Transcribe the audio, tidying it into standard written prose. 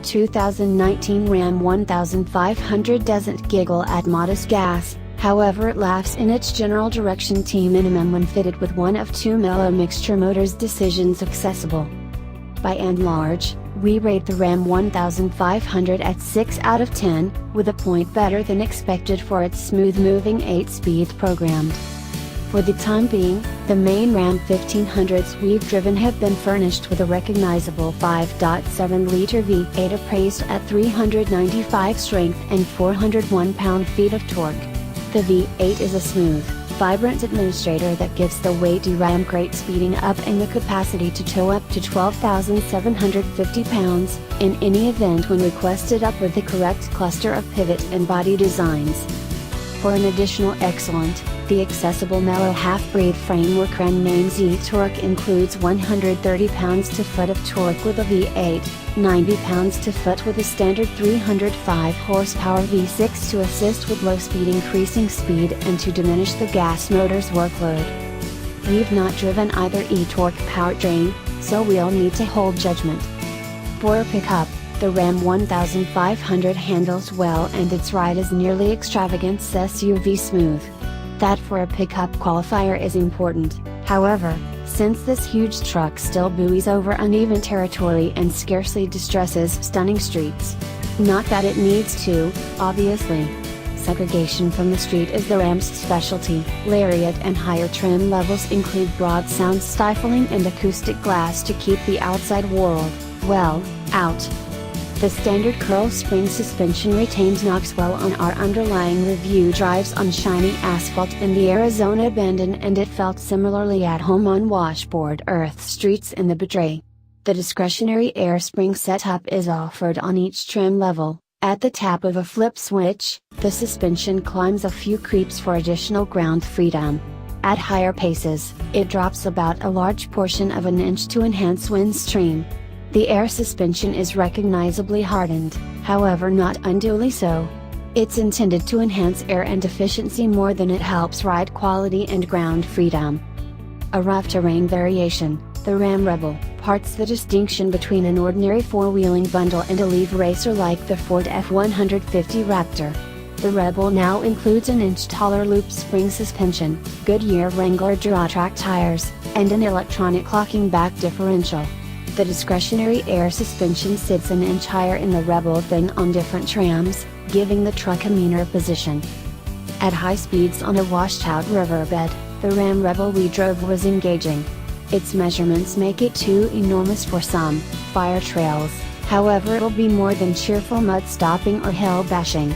2019 Ram 1500 doesn't giggle at modest gas, however it laughs in its general direction T minimum when fitted with one of two mellow mixture motors. Decisions accessible. By and large, we rate the Ram 1500 at 6 out of 10, with a point better than expected for its smooth-moving 8-speed programmed. For the time being, the main Ram 1500s we've driven have been furnished with a recognizable 5.7-liter V8 appraised at 395 strength and 401 pound-feet of torque. The V8 is a smooth, vibrant administrator that gives the weighty Ram great speeding up and the capacity to tow up to 12,750 pounds, in any event when requested up with the correct cluster of pivot and body designs. For an additional excellent, the accessible mellow half-breed framework renamed Z-Torque includes 130 pounds-to-foot of torque with a V8, 90 pounds-to-foot with a standard 305 horsepower V6 to assist with low-speed increasing speed and to diminish the gas motor's workload. We've not driven either E-Torque powertrain, so we'll need to hold judgment. For a pickup, the Ram 1500 handles well and its ride is nearly extravagant SUV smooth. That for a pickup qualifier is important, however, since this huge truck still buoys over uneven territory and scarcely distresses stunning streets. Not that it needs to, obviously. Segregation from the street is the Ram's specialty. Lariat and higher trim levels include broad sound stifling and acoustic glass to keep the outside world, well, out. The standard curl spring suspension retains knocks well on our underlying review drives on shiny asphalt in the Arizona bend and it felt similarly at home on washboard earth streets in the Betray. The discretionary air spring setup is offered on each trim level. At the tap of a flip switch, the suspension climbs a few creeps for additional ground freedom. At higher paces, it drops about a large portion of an inch to enhance windstream. The air suspension is recognizably hardened, however not unduly so. It's intended to enhance air and efficiency more than it helps ride quality and ground freedom. A rough terrain variation, the Ram Rebel, parts the distinction between an ordinary four-wheeling bundle and a leaf racer like the Ford F-150 Raptor. The Rebel now includes an inch-taller loop spring suspension, Goodyear Wrangler Duratrac tires, and an electronic locking back differential. The discretionary air suspension sits an inch higher in the Rebel than on different trams, giving the truck a meaner position. At high speeds on a washed-out riverbed, the Ram Rebel we drove was engaging. Its measurements make it too enormous for some fire trails, however it'll be more than cheerful mud stopping or hell bashing.